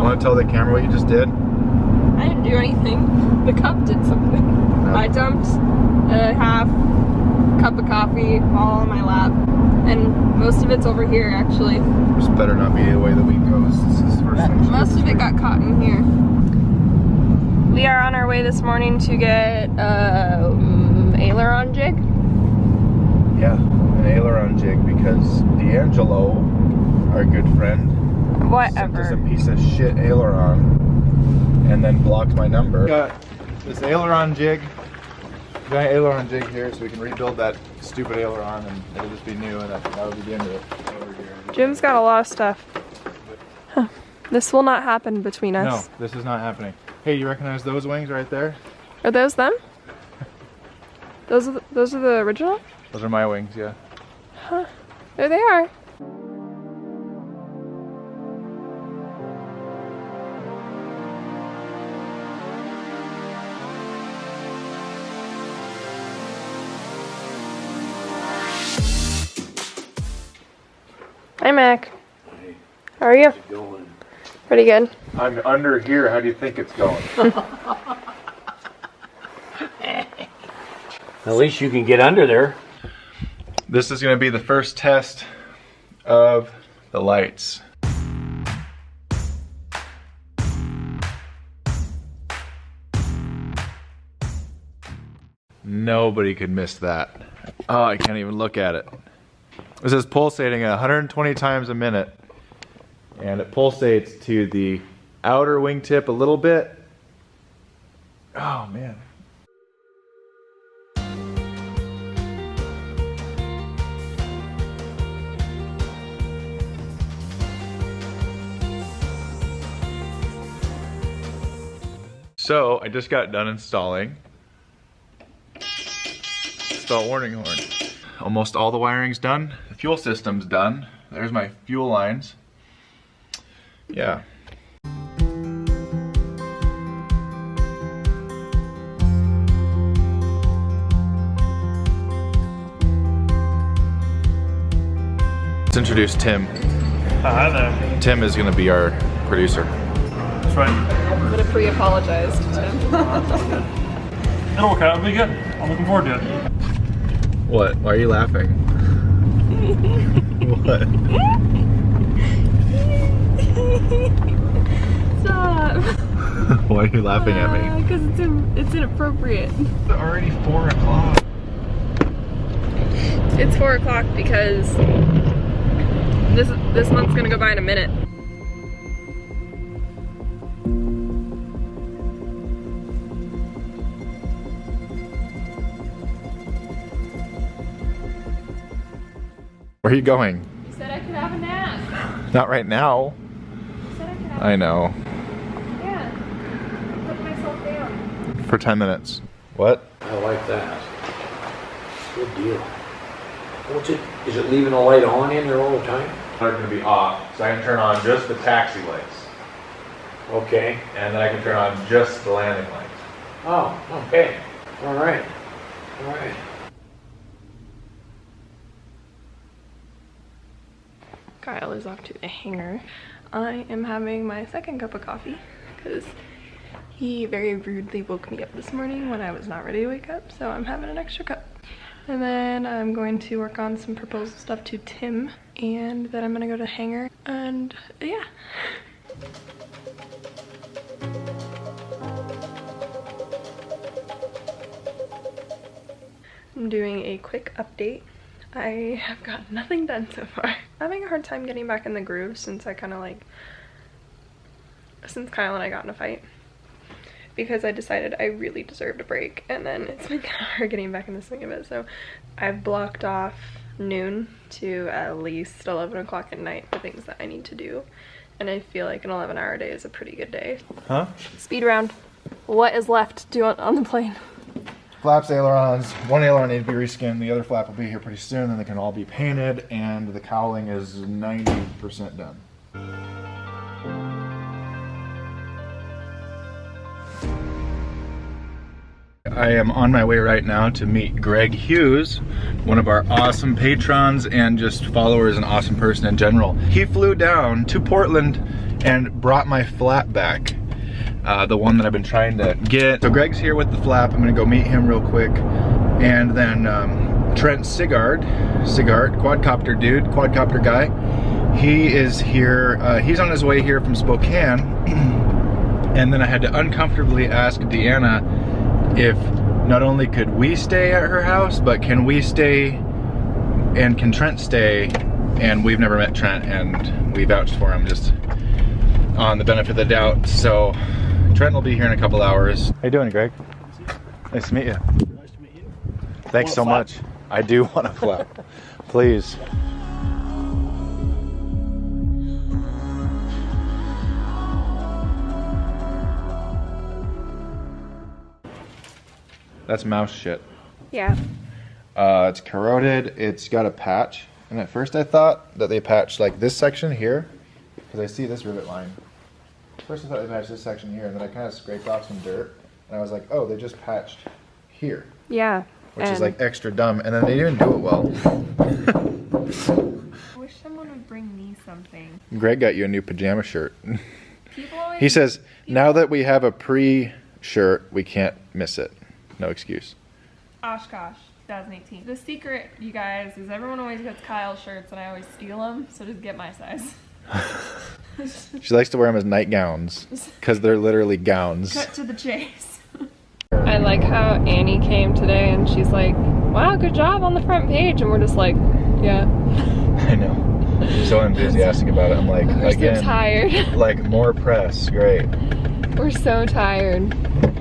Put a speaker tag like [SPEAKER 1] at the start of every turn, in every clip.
[SPEAKER 1] Want to tell the camera what you just did?
[SPEAKER 2] I didn't do anything. The cup did something.
[SPEAKER 1] No.
[SPEAKER 2] I dumped a half cup of coffee all on my lap. And most of it's over here, actually.
[SPEAKER 1] This better not be the way the week goes. This is the first thing.
[SPEAKER 2] Most of it got caught in here. We are on our way this morning to get aileron jig.
[SPEAKER 1] Yeah, an aileron jig because D'Angelo, our good friend, sent us a
[SPEAKER 2] Whatever.
[SPEAKER 1] piece of shit aileron and then blocked my number. Got this aileron jig, giant aileron jig here, so we can rebuild that stupid aileron and it'll just be new, and that would be the end of it. Over here.
[SPEAKER 2] Jim's got a lot of stuff. Huh. This will not happen between
[SPEAKER 1] No,
[SPEAKER 2] us.
[SPEAKER 1] this is not happening. Hey, you recognize those wings right there?
[SPEAKER 2] Are those them? Those are the original?
[SPEAKER 1] Those are my wings, yeah.
[SPEAKER 2] Huh. There they are. Hi, Mac.
[SPEAKER 3] Hey,
[SPEAKER 2] How are you?
[SPEAKER 3] how's it going?
[SPEAKER 2] Pretty good.
[SPEAKER 1] I'm under here. How do you think it's going?
[SPEAKER 3] At least you can get under there.
[SPEAKER 1] This is going to be the first test of the lights. Nobody could miss that. Oh, I can't even look at it. This is pulsating at 120 times a minute. And it pulsates to the outer wingtip a little bit. Oh, man. So I just got done installing. Install warning horn. Almost all the wiring's done. The fuel system's done. There's my fuel lines. Yeah. Let's introduce Tim.
[SPEAKER 4] Hi there.
[SPEAKER 1] Tim is going to be our producer.
[SPEAKER 4] That's right.
[SPEAKER 2] I'm gonna pre-apologize to Tim.
[SPEAKER 4] It'll work out. It'll be good. I'm looking forward to it.
[SPEAKER 1] What? Why are you laughing? What?
[SPEAKER 2] Stop.
[SPEAKER 1] Why are you laughing at me?
[SPEAKER 2] Because it's inappropriate.
[SPEAKER 1] It's already 4 o'clock.
[SPEAKER 2] It's 4 o'clock because this month's gonna go by in a minute.
[SPEAKER 1] Where are you going?
[SPEAKER 2] You said I could have a nap.
[SPEAKER 1] Not right now.
[SPEAKER 2] You said I could have
[SPEAKER 1] I know.
[SPEAKER 2] Yeah. Put myself down.
[SPEAKER 1] For 10 minutes. What?
[SPEAKER 3] I like that. Good deal. What's it? Is it leaving the light on in there all the time?
[SPEAKER 1] They're going to be off, so I can turn on just the taxi lights.
[SPEAKER 3] Okay.
[SPEAKER 1] And then I can turn on just the landing lights.
[SPEAKER 3] Oh, okay. All right. All right.
[SPEAKER 2] Kyle is off to the hangar. I am having my second cup of coffee because he very rudely woke me up this morning when I was not ready to wake up, so I'm having an extra cup. And then I'm going to work on some proposal stuff to Tim, and then I'm gonna go to the hangar, and yeah. I'm doing a quick update. I have got nothing done so far. I'm having a hard time getting back in the groove since I kind of like, since Kyle and I got in a fight. Because I decided I really deserved a break, and then it's been kind of hard getting back in the swing of it. So I've blocked off noon to at least 11 o'clock at night for things that I need to do. And I feel like an 11-hour day is a pretty good day.
[SPEAKER 1] Huh?
[SPEAKER 2] Speed round. What is left to do on the plane?
[SPEAKER 1] Flaps, ailerons. One aileron needs to be reskinned. The other flap will be here pretty soon, and they can all be painted, and the cowling is 90% done. I am on my way right now to meet Greg Hughes, one of our awesome patrons and just followers, an awesome person in general. He flew down to Portland and brought my flap back. The one that I've been trying to get. So Greg's here with the flap. I'm gonna go meet him real quick. And then Trent Sigard, quadcopter dude, quadcopter guy. He is here, he's on his way here from Spokane. And then I had to uncomfortably ask Deanna if not only could we stay at her house, but can we stay and can Trent stay? And we've never met Trent and we vouched for him just on the benefit of the doubt. So Trent will be here in a couple hours. How you doing, Greg? Nice to meet you.
[SPEAKER 5] Nice to meet you.
[SPEAKER 1] Thanks so much. I do want to flap. Please. That's mouse shit.
[SPEAKER 2] Yeah.
[SPEAKER 1] It's corroded, it's got a patch. And at first I thought that they patched like this section here, because I see this rivet line. First I thought they patched this section here, and then I kind of scraped off some dirt, and I was like, oh, they just patched here.
[SPEAKER 2] Yeah.
[SPEAKER 1] Which is like extra dumb, and then they didn't do it well.
[SPEAKER 2] I wish someone would bring me something.
[SPEAKER 1] Greg got you a new pajama shirt.
[SPEAKER 2] People always,
[SPEAKER 1] He says, now that we have a pre-shirt, we can't miss it. No excuse.
[SPEAKER 2] Oshkosh, 2018. The secret, you guys, is everyone always gets Kyle's shirts and I always steal them, so just get my size.
[SPEAKER 1] She likes to wear them as nightgowns, because they're literally gowns.
[SPEAKER 2] Cut to the chase. I like how Annie came today and she's like, wow, good job on the front page. And we're just like, yeah.
[SPEAKER 1] I know. So enthusiastic about it. I'm like,
[SPEAKER 2] We're
[SPEAKER 1] again,
[SPEAKER 2] so tired.
[SPEAKER 1] like more press, great.
[SPEAKER 2] We're so tired.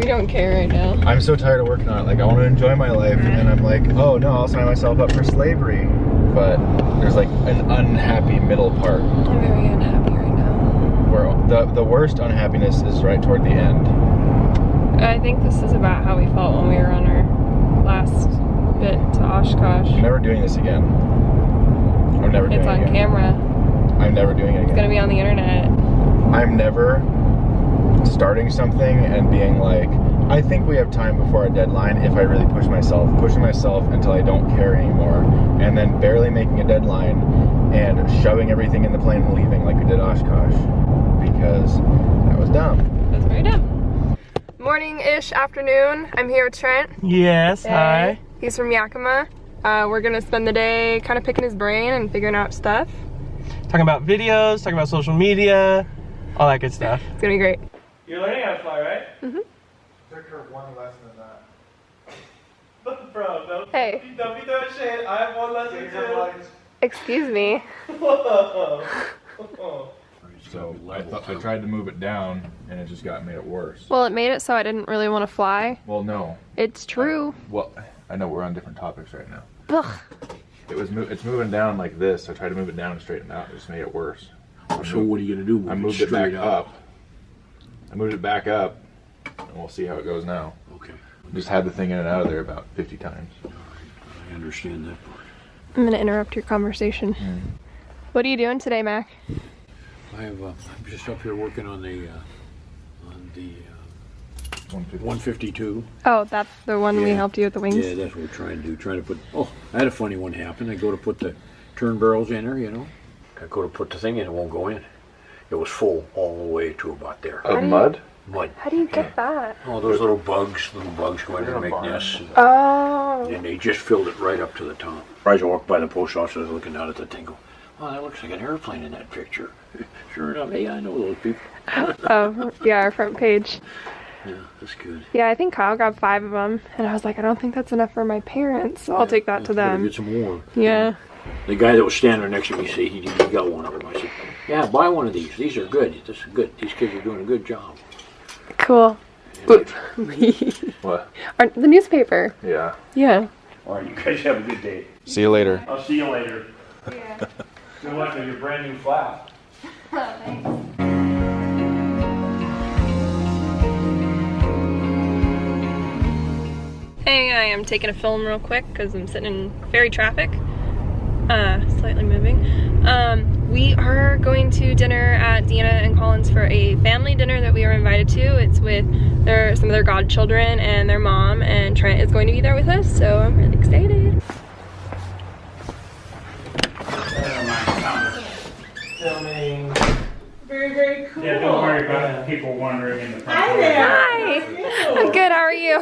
[SPEAKER 2] We don't care right now.
[SPEAKER 1] I'm so tired of working on it. Like, I want to enjoy my life, and I'm like, oh no, I'll sign myself up for slavery. But there's like an unhappy middle part.
[SPEAKER 2] I'm very unhappy right now.
[SPEAKER 1] Where the worst unhappiness is right toward the end.
[SPEAKER 2] I think this is about how we felt when we were on our last bit to Oshkosh.
[SPEAKER 1] I'm never doing this again. I'm never doing
[SPEAKER 2] It's
[SPEAKER 1] it
[SPEAKER 2] on
[SPEAKER 1] again.
[SPEAKER 2] camera.
[SPEAKER 1] I'm never doing it
[SPEAKER 2] It's gonna
[SPEAKER 1] again.
[SPEAKER 2] be on the internet.
[SPEAKER 1] I'm never starting something and being like, I think we have time before a deadline if I really pushing myself until I don't care anymore, and then barely making a deadline and shoving everything in the plane and leaving like we did Oshkosh, because that was dumb.
[SPEAKER 2] That's very dumb. Morning-ish, afternoon. I'm here with Trent.
[SPEAKER 5] Yes, hi.
[SPEAKER 2] He's from Yakima. We're gonna spend the day kind of picking his brain and figuring out stuff.
[SPEAKER 5] Talking about videos, talking about social media, all that good stuff.
[SPEAKER 2] It's gonna be great.
[SPEAKER 5] You're learning how to fly, right?
[SPEAKER 2] Mm-hmm.
[SPEAKER 1] Took her one lesson in that.
[SPEAKER 5] Bro, don't
[SPEAKER 2] Hey.
[SPEAKER 5] don't be throwing shade. I have one lesson too.
[SPEAKER 2] Excuse me.
[SPEAKER 1] So I tried to move it down and it just made it worse.
[SPEAKER 2] Well, it made it so I didn't really want to fly.
[SPEAKER 1] Well, no.
[SPEAKER 2] It's true.
[SPEAKER 1] Well, I know we're on different topics right now.
[SPEAKER 2] Ugh.
[SPEAKER 1] It's moving down like this. I tried to move it down and straighten it out. It just made it worse.
[SPEAKER 3] So what are you gonna do?
[SPEAKER 1] I moved it back up. I moved it back up, and we'll see how it goes now.
[SPEAKER 3] Okay,
[SPEAKER 1] Just had the thing in and out of there about 50 times.
[SPEAKER 3] I understand that part.
[SPEAKER 2] I'm gonna interrupt your conversation. What are you doing today, Mac?
[SPEAKER 3] I'm just up here working on the
[SPEAKER 1] 150.
[SPEAKER 3] 152.
[SPEAKER 2] Oh, that's the one we
[SPEAKER 3] Yeah.
[SPEAKER 2] helped you with the wings?
[SPEAKER 3] Yeah, that's what we're trying to do. Trying to put. Oh, I had a funny one happen. I go to put the turn barrels in there, you know. I go to put the thing in, it won't go in. It was full all the way to about there.
[SPEAKER 1] Of mud?
[SPEAKER 3] Mud.
[SPEAKER 2] How do you get that?
[SPEAKER 3] Oh, those little bugs go in there and make nests.
[SPEAKER 2] Oh.
[SPEAKER 3] And they just filled it right up to the top. As I walked by the post office, I was looking down at the thing, go, oh, that looks like an airplane in that picture. Sure enough, hey, I know those people.
[SPEAKER 2] Oh, yeah, our front page.
[SPEAKER 3] Yeah, that's good.
[SPEAKER 2] Yeah, I think Kyle grabbed 5 of them, and I was like, I don't think that's enough for my parents, so I'll take that to
[SPEAKER 3] Better
[SPEAKER 2] them.
[SPEAKER 3] Get some more.
[SPEAKER 2] Yeah.
[SPEAKER 3] The guy that was standing next to me said he got one of them. I said, yeah, buy one of these. These are good. This is good. These kids are doing a good job.
[SPEAKER 2] Cool.
[SPEAKER 3] And
[SPEAKER 1] What?
[SPEAKER 2] The newspaper.
[SPEAKER 1] Yeah.
[SPEAKER 2] Yeah.
[SPEAKER 5] All right, you guys have a good day.
[SPEAKER 1] See you later.
[SPEAKER 5] I'll see you later.
[SPEAKER 2] Yeah.
[SPEAKER 5] Good luck with your brand new flap.
[SPEAKER 2] Hey, I am taking a film real quick because I'm sitting in ferry traffic. Slightly moving. We are going to dinner at Deanna and Colin's for a family dinner that we are invited to. It's with some of their godchildren and their mom, and Trent is going to be there with us, so I'm really excited.
[SPEAKER 5] Filming.
[SPEAKER 2] Very
[SPEAKER 6] very cool.
[SPEAKER 4] Yeah, don't worry about people wandering in the front
[SPEAKER 6] Hi
[SPEAKER 4] door.
[SPEAKER 6] there.
[SPEAKER 2] Hi.
[SPEAKER 6] How are you?
[SPEAKER 2] I'm good. How are you?